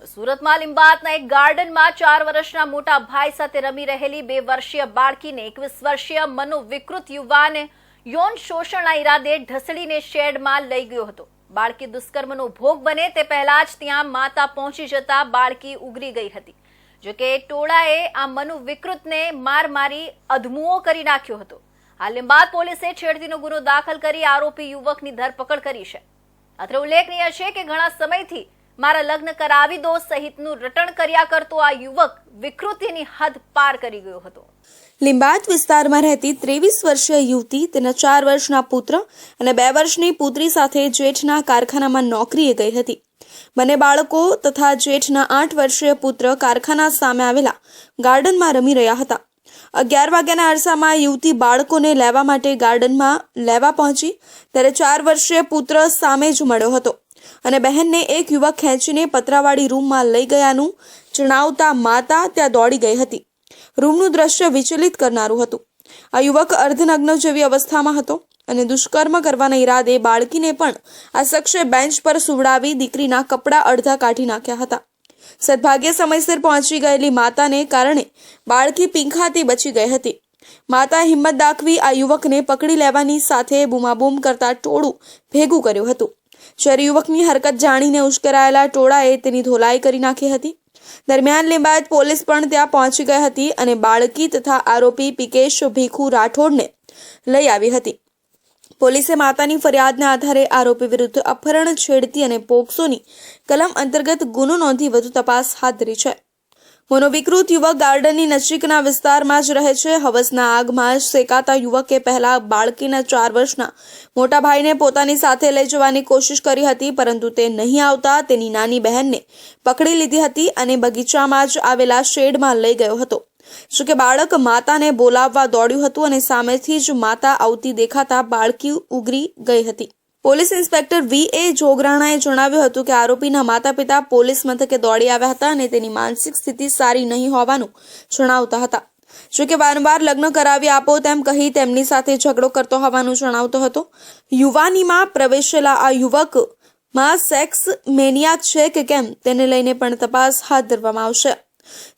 સુરતમાં લીંબાતના એક ગાર્ડનમાં 4 વર્ષના મોટા ભાઈ સાથે રમી રહેલી 2 વર્ષીય બાળકીને 21 વર્ષીય મનોવિકૃત યુવાન યૌન શોષણના ઈરાદે ઢસડીને શેડમાં લઈ ગયો હતો। બાળકી દુષ્કર્મનો ભોગ બને તે પહેલા જ ત્યાં માતા પહોંચી જતા બાળકી ઉગરી ગઈ હતી। જો કે ટોળાએ આ મનોવિકૃતને માર મારી અધમુઓ કરી નાખ્યો હતો। આ લીંબાત પોલીસે છેડતીનો ગુનો દાખલ કરી આરોપી યુવકની ધરપકડ કરી છે। અત્રે ઉલ્લેખનીય છે કે ઘણા સમયથી મારા લગ્ન કરાવી દો સહિતનું રટણ કર્યા કરતો આ યુવક વિકૃતિની હદ પાર કરી ગયો હતો। લીંબાત વિસ્તારમાં રહેતી 23 વર્ષીય યુવતી તેના 4 વર્ષના પુત્ર અને 2 વર્ષની પુત્રી સાથે જેઠના કારખાનામાં નોકરીએ ગઈ હતી। બંને બાળકો તથા જેઠના 8 વર્ષીય પુત્ર કારખાના સામે આવેલા ગાર્ડનમાં રમી રહ્યા હતા। 11 વાગ્યાના અરસામાં યુવતી બાળકોને લેવા માટે ગાર્ડનમાં લેવા પહોંચી ત્યારે 4 વર્ષીય પુત્ર સામે જ મળ્યો હતો અને બહેનને એક યુવક ખેંચીને પતરાવાળી રૂમમાં લઈ ગયાનું જણાવતા માતા ત્યાં દોડી ગઈ હતી। રૂમનું દ્રશ્ય વિચલિત કરનારું હતું। આ યુવક અર્ધનગ્ન જેવી અવસ્થામાં હતો અને દુષ્કર્મ કરવાના ઈરાદે બાળકીને પણ આ શખ્સે બેન્ચ પર સુવડાવી દીકરીના કપડાં અડધા કાઢી નાખ્યા હતા। સદભાગ્યે સમયસર પહોંચી ગયેલી માતાને કારણે બાળકી પીંખાતી બચી ગઈ હતી। માતાએ હિંમત દાખવી આ યુવકને પકડી લેવાની સાથે બૂમાબૂમ કરતા ટોળું ભેગું કર્યું હતું। જ્યારે યુવકની હરકત જાણીને ઉશ્કેરાયેલા ટોળાએ તેની ધોલાઈ કરી નાખી હતી। દરમિયાન લીંબાયત પોલીસ પણ ત્યાં પહોંચી ગઈ હતી અને બાળકી તથા આરોપી પિકેશ ભીખુ રાઠોડને લઈ આવી હતી। પોલીસે માતાની ફરિયાદના આધારે આરોપી વિરુદ્ધ અપહરણ, છેડતી અને પોક્સોની કલમ અંતર્ગત ગુનો નોંધી વધુ તપાસ હાથ ધરી છે। મનોવિકૃત યુવક ગાર્ડનની નજીકના વિસ્તારમાં જ રહે છે। હવસના આગમાં શેકાતા યુવકે પહેલા બાળકીના 4 વર્ષના મોટા ભાઈને પોતાની સાથે લઈ જવાની કોશિશ કરી હતી, પરંતુ તે નહીં આવતા તેની નાની બહેનને પકડી લીધી હતી અને બગીચામાં જ આવેલા શેડમાં લઈ ગયો હતો। જોકે બાળક માતાને બોલાવવા દોડ્યું હતું અને સામેથી જ માતા આવતી દેખાતા બાળકી ઉગરી ગઈ હતી। Police inspector V.A. જોગરાણાએ જણાવ્યું હતું કે આરોપીના માતા પિતા પોલીસ મથકે દોડી આવ્યા હતા અને તેની માનસિક સ્થિતિ સારી નહીં હોવાનું જણાવતા હતા। જોકે વારંવાર લગ્ન કરાવી આપો તેમ કહી તેમની સાથે ઝઘડો કરતો હોવાનું જણાવતો હતો। યુવાનીમાં પ્રવેશેલા આ યુવકમાં સેક્સ મેનિયાક છે કે કેમ તેને લઈને પણ તપાસ હાથ ધરવામાં આવશે।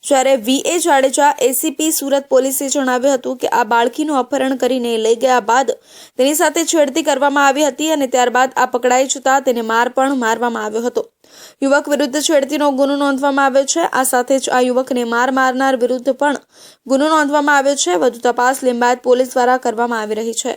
જ્યારે V.A. જાડેજા ACP સુરત પોલીસે જણાવ્યું હતું કે આ બાળકીનું અપહરણ કરીને લઈ ગયા બાદ તેની સાથે છેડતી કરવામાં આવી હતી અને ત્યારબાદ આ પકડાઈ જતા તેને માર પણ મારવામાં આવ્યો હતો। યુવક વિરુદ્ધ છેડતીનો ગુનો નોંધવામાં આવ્યો છે। આ સાથે જ આ યુવકને માર મારનાર વિરુદ્ધ પણ ગુનો નોંધવામાં આવ્યો છે। વધુ તપાસ લીંબાયત પોલીસ દ્વારા કરવામાં આવી રહી છે।